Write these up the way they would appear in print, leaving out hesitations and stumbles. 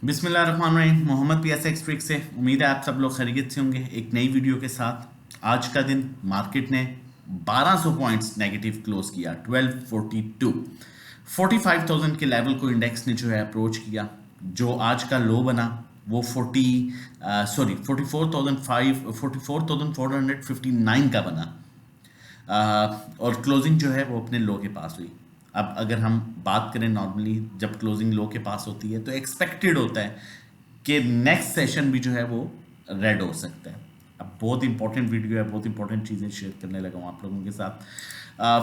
बिस्मिल्लाहिर्रहमानिर्रहीम। Mohammad PSX trick से उम्मीद है आप सब लोग खैरियत से होंगे। एक नई वीडियो के साथ आज का दिन मार्केट ने 1200 पॉइंट्स नेगेटिव क्लोज किया। 1242 45,000 के लेवल को इंडेक्स ने जो है अप्रोच किया। जो आज का लो बना वो 44,459 का बना। और क्लोजिंग जो है वो अपने लो के पास हुई। अब अगर हम बात करें नॉर्मली जब क्लोजिंग लो के पास होती है तो एक्सपेक्टेड होता है कि नेक्स्ट सेशन भी जो है वो रेड हो सकता है। अब बहुत इंपॉर्टेंट वीडियो है, बहुत इंपॉर्टेंट चीज़ें शेयर करने लगा हूँ आप लोगों के साथ।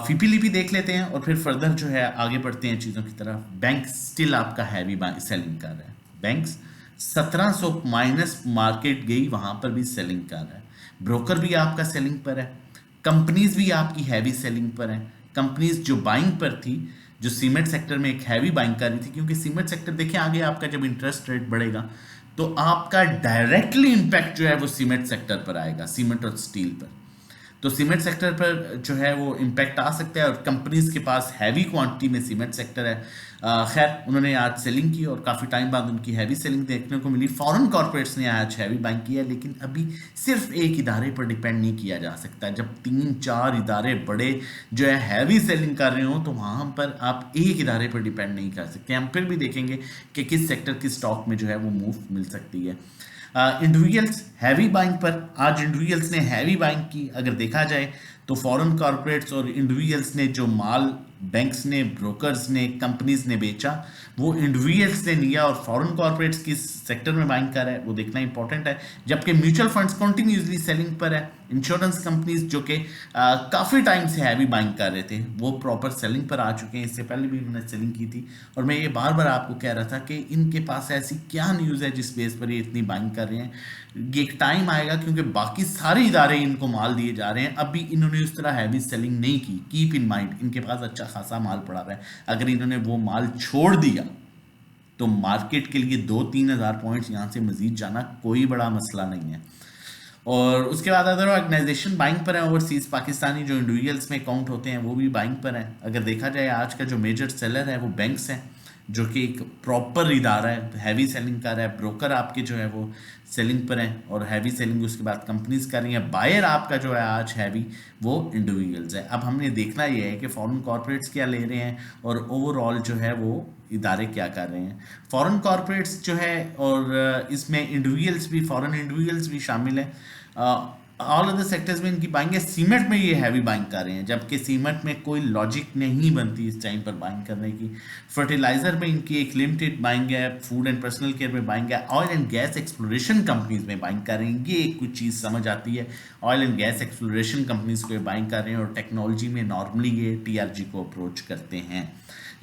फीपीलीपी देख लेते हैं और फिर फर्दर जो है आगे बढ़ते हैं चीज़ों की तरफ। बैंक स्टिल आपका हैवी सेलिंग कर रहा है। बैंक्स 1700 माइनस मार्केट गई, वहां पर भी सेलिंग कर रहा है। ब्रोकर भी आपका सेलिंग पर है। कंपनीज भी आपकी हैवी सेलिंग पर हैं। कंपनीज जो बाइंग पर थी, जो सीमेंट सेक्टर में एक हैवी बाइंग कर रही थी, क्योंकि सीमेंट सेक्टर देखिए आगे आपका जब इंटरेस्ट रेट बढ़ेगा तो आपका डायरेक्टली इंपैक्ट जो है वो सीमेंट सेक्टर पर आएगा, सीमेंट और स्टील पर। तो सीमेंट सेक्टर पर जो है वो इम्पैक्ट आ सकता है और कंपनीज के पास हैवी क्वांटिटी में सीमेंट सेक्टर है। खैर उन्होंने आज सेलिंग की और काफ़ी टाइम बाद उनकी हैवी सेलिंग देखने को मिली। फॉरेन कॉर्पोरेट्स ने आज हैवी बाइंग किया, लेकिन अभी सिर्फ एक इदारे पर डिपेंड नहीं किया जा सकता। जब 3-4 इदारे बड़े जो है हैवी सेलिंग कर रहे हो तो वहाँ पर आप एक इदारे पर डिपेंड नहीं कर सकते। हम फिर भी देखेंगे कि किस सेक्टर किस स्टॉक में जो है वो मूव मिल सकती है। इंडिविजुअल्स हैवी बाइंग पर, आज इंडिविजुअल्स ने हैवी बाइंग की। अगर देखा जाए तो फॉरेन कॉर्पोरेट्स और इंडिविजुअल्स ने जो माल बैंक्स ने, ब्रोकर्स ने, कंपनीज ने बेचा वो इंडिविजुअल्स ने लिया और फॉरेन कॉर्पोरेट्स किस सेक्टर में बाइंग कर रहा है वो देखना इंपॉर्टेंट है। जबकि म्यूचुअल फंड्स कंटिन्यूसली सेलिंग पर है। इंश्योरेंस कंपनीज जो कि काफ़ी टाइम से हैवी बाइंग कर रहे थे वो प्रॉपर सेलिंग पर आ चुके हैं। इससे पहले भी उन्होंने सेलिंग की थी और मैं ये बार बार आपको कह रहा था कि इनके पास ऐसी क्या न्यूज़ है जिस बेस पर ये इतनी बाइंग कर रहे हैं। ये एक टाइम आएगा क्योंकि बाकी सारे इदारे इनको माल दिए जा रहे हैं, अभी इन्होंने उस तरह हैवी सेलिंग नहीं की। कीप इन माइंड इनके पास अच्छा खासा माल पड़ा हुआ है। अगर इन्होंने वो माल छोड़ दिया तो मार्केट के लिए 2-3 हज़ार पॉइंट्स यहाँ से मजीद जाना कोई बड़ा मसला नहीं है। और उसके बाद अदर ऑर्गेनाइजेशन बाइंग पर है। ओवरसीज पाकिस्तानी जो इंडिविजुअल्स में काउंट होते हैं वो भी बाइंग पर हैं। अगर देखा जाए आज का जो मेजर सेलर है वो बैंक्स हैं, जो कि एक प्रॉपर इदारा है, हैवी सेलिंग कर रहा है। ब्रोकर आपके जो है वो सेलिंग पर हैं और हैवी सेलिंग उसके बाद कंपनीज कर रही हैं। बायर आपका जो है आज हैवी वो इंडिविजुअल्स है। अब हमने देखना ये है कि फॉरेन कॉर्पोरेट्स क्या ले रहे हैं और ओवरऑल जो है वो इदारे क्या कर रहे हैं। फॉरेन कॉर्पोरेट्स जो है और इसमें इंडिविजुअल्स भी, फॉरेन इंडिविजुअल्स भी शामिल हैं। ऑल अदर सेक्टर्स में इनकी बाइंग है। सीमेंट में ये हैवी बाइंग कर रहे हैं, जबकि सीमेंट में कोई लॉजिक नहीं बनती इस टाइम पर बाइंग करने की। फर्टिलाइजर में इनकी एक लिमिटेड बाइंग है। फूड एंड पर्सनल केयर में बाइंग है। Oil and gas exploration companies में बाइंग कर रहे हैं। ये एक कुछ चीज़ समझ आती है। Oil and gas exploration companies को बाइंग कर रहे हैं और टेक्नोलॉजी में नॉर्मली ये TRG को अप्रोच करते हैं।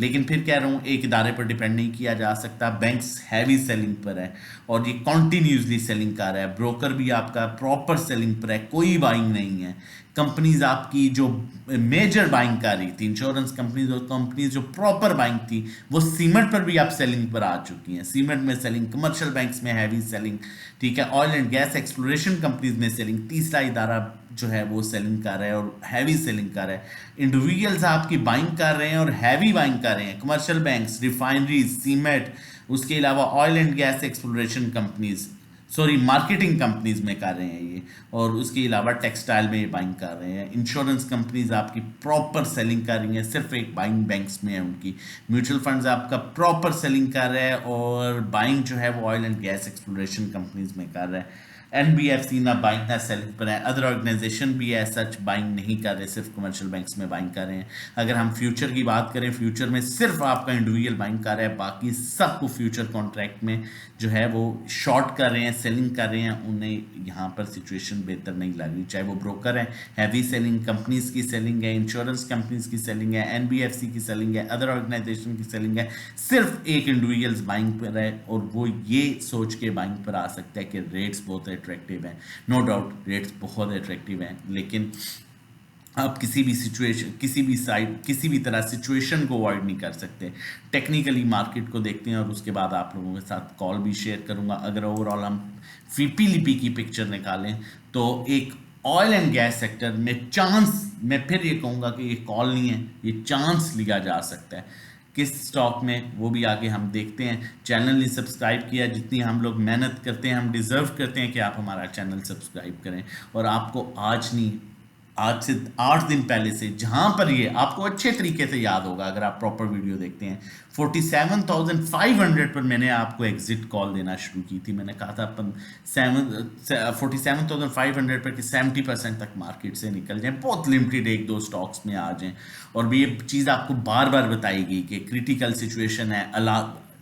लेकिन फिर कह रहा हूँ एक इदारे पर डिपेंड नहीं किया जा सकता। बैंक्स हैवी सेलिंग पर है और ये कॉन्टीन्यूसली सेलिंग कर रहा है। ब्रोकर भी आपका प्रॉपर सेलिंग पर है, कोई बाइंग नहीं है। कंपनीज आपकी जो मेजर बाइंग कर रही थी, इंश्योरेंस कंपनीज और कंपनीज जो प्रॉपर बाइंग थी वो सीमेंट पर भी आप सेलिंग पर आ चुकी हैं। सीमेंट में सेलिंग, कमर्शियल बैंक्स में हैवी सेलिंग, ठीक है। Oil and gas exploration companies में सेलिंग, तीसरा इदारा जो है वो सेलिंग कर रहा है और हैवी सेलिंग कर रहा है। इंडिविजुअल्स आपकी बाइंग कर रहे हैं और हैवी बाइंग कर रहे हैं। कमर्शियल बैंक्स, रिफाइनरीज, सीमेंट, उसके अलावा oil and gas exploration companies, sorry marketing companies में कर रहे हैं ये, और उसके अलावा टेक्सटाइल में ये बाइंग कर रहे हैं। इंश्योरेंस कंपनीज आपकी प्रॉपर सेलिंग कर रही हैं, सिर्फ एक बाइंग बैंक्स में है उनकी। म्यूचुअल फंड्स आपका प्रॉपर सेलिंग कर रहे हैं और बाइंग जो है वो oil and gas exploration companies में कर रहे हैं। NBFC ना बाइंग ना सेलिंग पर है। अदर ऑर्गेनाइजेशन भी है सच बाइंग नहीं कर रहे, सिर्फ कमर्शियल बैंक्स में बाइंग कर रहे हैं। अगर हम फ्यूचर की बात करें, फ्यूचर में सिर्फ आपका इंडिविजुअल बाइंग कर रहा है, बाकी सबको फ्यूचर कॉन्ट्रैक्ट में जो है वो शॉर्ट कर रहे हैं, सेलिंग कर रहे हैं। उन्हें यहाँ पर सिचुएशन बेहतर नहीं लग रही। चाहे वो ब्रोकर है, हैवी सेलिंग, कंपनीज की सेलिंग है, इंश्योरेंस कंपनीज की सेलिंग है, NBFC की सेलिंग है, अदर ऑर्गेनाइजेशन की सेलिंग है। सिर्फ एक इंडिविजुअल्स बाइंग पर है और वो ये सोच के बाइंग पर आ सकता है कि रेट्स बहुत अट्रैक्टिव है। नो डाउट रेट्स बहुत अट्रैक्टिव हैं, लेकिन आप किसी भी सिचुएशन, किसी भी साइड, किसी भी तरह सिचुएशन को अवॉइड नहीं कर सकते। टेक्निकली मार्केट को देखते हैं और उसके बाद आप लोगों के साथ कॉल भी शेयर करूंगा। अगर ओवरऑल हम फीपीलीपी की पिक्चर निकालें तो एक ऑयल एंड गैस सेक्टर में चांस, मैं फिर ये कहूँगा कि ये कॉल नहीं है, ये चांस लिया जा सकता है किस स्टॉक में, वो भी आगे हम देखते हैं। चैनल नहीं सब्सक्राइब किया, जितनी हम लोग मेहनत करते हैं हम डिज़र्व करते हैं कि आप हमारा चैनल सब्सक्राइब करें। और आपको आज नहीं, आज से 8 दिन पहले से, जहां पर ये आपको अच्छे तरीके से याद होगा अगर आप प्रॉपर वीडियो देखते हैं, 47,500 पर मैंने आपको एग्जिट कॉल देना शुरू की थी। मैंने कहा था अपन 47,500 पर कि 70% तक मार्केट से निकल जाए, बहुत लिमिटेड 1-2 स्टॉक्स में आ जाएं। और ये चीज़ आपको बार बार बताई गई कि क्रिटिकल सिचुएशन है,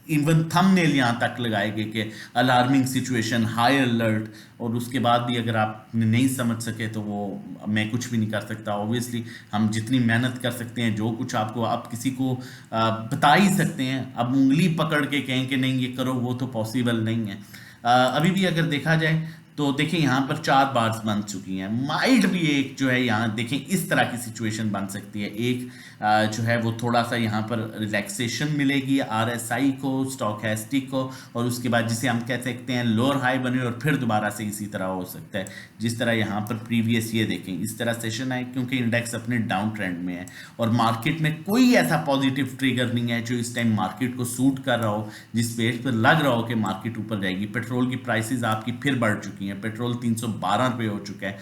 इवन थंबनेल यहाँ तक लगाए गए कि अलार्मिंग सिचुएशन, हाई अलर्ट। और उसके बाद भी अगर आप नहीं समझ सके तो वो मैं कुछ भी नहीं कर सकता। ऑब्वियसली हम जितनी मेहनत कर सकते हैं, जो कुछ आपको, आप किसी को बता ही सकते हैं। अब उंगली पकड़ के कहें कि नहीं ये करो, वो तो पॉसिबल नहीं है। अभी भी अगर देखा जाए तो देखिए यहाँ पर 4 बार्स बन चुकी हैं। माइल्ड भी एक जो है यहाँ देखें इस तरह की सिचुएशन बन सकती है। एक जो है वो थोड़ा सा यहाँ पर रिलैक्सेशन मिलेगी RSI को, स्टॉकेस्टिक को, और उसके बाद जिसे हम कह सकते हैं लोअर हाई बने और फिर दोबारा से इसी तरह हो सकता है जिस तरह यहाँ पर प्रीवियस ये देखें इस तरह सेशन है, क्योंकि इंडेक्स अपने डाउन ट्रेंड में है और मार्केट में कोई ऐसा पॉजिटिव ट्रिगर नहीं है जो इस टाइम मार्केट को सूट कर रहा हो, जिस पेज पर लग रहा हो कि मार्केट ऊपर जाएगी। पेट्रोल की प्राइसेस आपकी फिर बढ़ चुकी हैं, पेट्रोल 312 रुपये हो चुका है।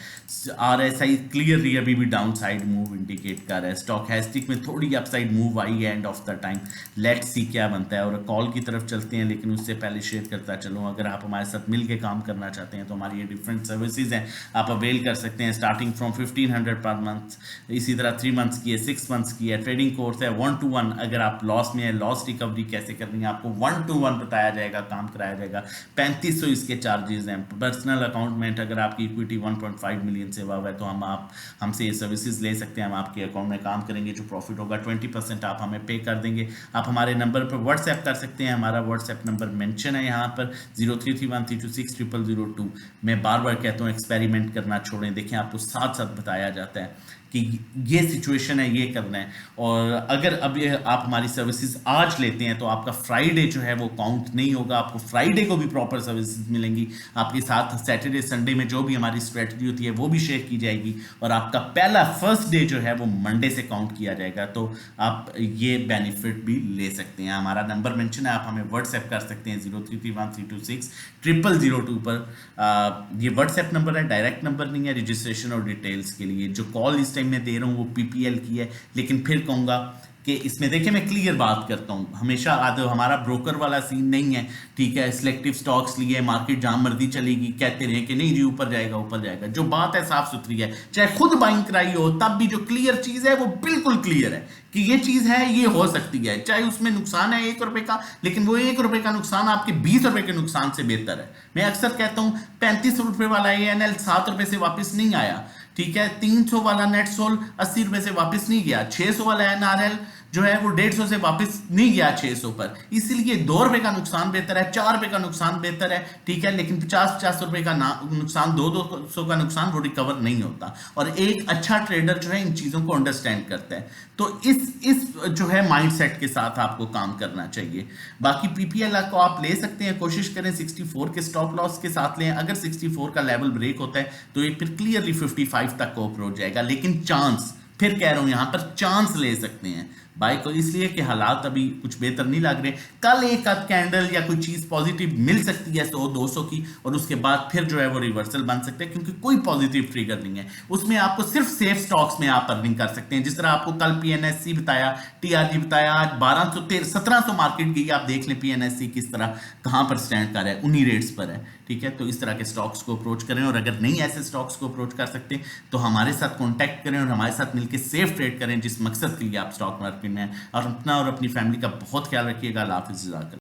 RSI क्लियरली अभी भी डाउन साइड मूव इंडिकेट कर रहा है। स्टॉकेस्टिक में थोड़ी अपसाइड मूव आई है end of the time, let's see क्या बनता है। और कॉल की तरफ चलते हैं, लेकिन उससे पहले शेयर करता चलूँ, अगर आप हमारे साथ मिल के काम करना चाहते हैं तो हमारी ये डिफरेंट सर्विसेज हैं, आप अवेल कर सकते हैं स्टार्टिंग फ्रॉम 1500 पर मंथ। इसी तरह 3 मंथ्स की है, 6 मंथ्स की है, ट्रेडिंग कोर्स है 1-to-1। अगर आप लॉस में है, लॉस रिकवरी कैसे करनी है आपको 1-to-1 बताया जाएगा, काम कराया जाएगा। 3500 इसके चार्जेस हैं। पर्सनल अकाउंटमेंट, अगर आपकी इक्विटी 1.5 मिलियन से अबव है तो आप हमसे ये सर्विसेज ले सकते हैं। हम आपके अकाउंट में काम करेंगे, जो प्रॉफिट होगा 20% आप हमें पे कर देंगे। आप हमारे नंबर पर व्हाट्सएप कर सकते हैं, हमारा व्हाट्सएप नंबर मेंशन है यहाँ पर 0331326002। मैं बार बार कहता हूँ एक्सपेरिमेंट करना छोड़ें। देखें आपको साथ साथ बताया जाता है कि ये सिचुएशन है, ये करना है। और अगर अब ये आप हमारी सर्विसेज आज लेते हैं तो आपका फ्राइडे जो है वो काउंट नहीं होगा, आपको फ्राइडे को भी प्रॉपर सर्विसेज मिलेंगी। आपके साथ सैटरडे संडे में जो भी हमारी स्ट्रेटजी होती है वो भी शेयर की जाएगी, और आपका पहला फर्स्ट डे जो है वो मंडे से काउंट किया जाएगा। तो आप ये बेनिफिट भी ले सकते हैं। हमारा नंबर मेंशन है, आप हमें व्हाट्सएप कर सकते हैं 0331326002 पर। ये व्हाट्सएप नंबर है, डायरेक्ट नंबर नहीं है। रजिस्ट्रेशन और डिटेल्स के लिए जो कॉल इस टाइम में दे रहा हूं वो PPL की है, लेकिन फिर कहूंगा कि इसमें देखिए मैं क्लियर बात करता हूं, हमेशा हमारा ब्रोकर वाला सीन नहीं है, ठीक है। सिलेक्टिव स्टॉक्स लिए मार्केट जहां मर्जी चलेगी, कहते रहे कि नहीं जी ऊपर जाएगा ऊपर जाएगा। जो बात है साफ सुथरी है, चाहे खुद बाइंग कराई हो तब भी जो क्लियर चीज है वो बिल्कुल क्लियर है कि ये चीज है, ये हो सकती है। चाहे उसमें नुकसान है 1 रुपए का, लेकिन वो 1 रुपए का नुकसान आपके 20 रुपए के नुकसान से बेहतर है। मैं अक्सर कहता हूं 35 रुपए वाला ANL 7 रुपए से वापस नहीं आया, ठीक है। 300 वाला नेट सोल 80 रुपए से वापस नहीं गया। 600 वाला NRL जो है वो 150 से वापस नहीं गया 600 पर। इसीलिए 2 रुपए का नुकसान बेहतर है, 4 रुपए का नुकसान बेहतर है, ठीक है। लेकिन 50-50 रुपए का नुकसान, 200 का नुकसान वो रिकवर नहीं होता। और एक अच्छा ट्रेडर जो है इन चीजों को अंडरस्टैंड करता है। तो इस जो है माइंडसेट के साथ आपको काम करना चाहिए। बाकी PPL को आप ले सकते हैं, कोशिश करें 64 के स्टॉप लॉस के साथ लें। अगर 64 का लेवल ब्रेक होता है तो ये फिर क्लियरली 55 तक को अप्रोच जाएगा। लेकिन चांस, फिर कह रहा हूं यहां पर चांस ले सकते हैं बाय को, इसलिए कि हालात अभी कुछ बेहतर नहीं लग रहे। कल एक आध कैंडल या कोई चीज पॉजिटिव मिल सकती है 100-200 की, और उसके बाद फिर जो है वो रिवर्सल बन सकते हैं, क्योंकि कोई पॉजिटिव ट्रिगर नहीं है उसमें। आपको सिर्फ सेफ स्टॉक्स में आप अर्निंग कर सकते हैं। जिस तरह आपको कल PNSC बताया, TRG बताया, आज 1700 मार्केट गई। आप देख लें PNSC किस तरह कहां पर स्टैंड कर रहा है, उन्हीं रेट्स पर है, ठीक है। तो इस तरह के स्टॉक्स को अप्रोच करें, और अगर नहीं ऐसे स्टॉक्स को अप्रोच कर सकते तो हमारे साथ कॉन्टैक्ट करें और हमारे साथ मिलकर सेफ ट्रेड करें, जिस मकसद के लिए आप स्टॉक मार्केट में हैं। और अपना और अपनी फैमिली का बहुत ख्याल रखिएगा। अल्लाह हाफिज़।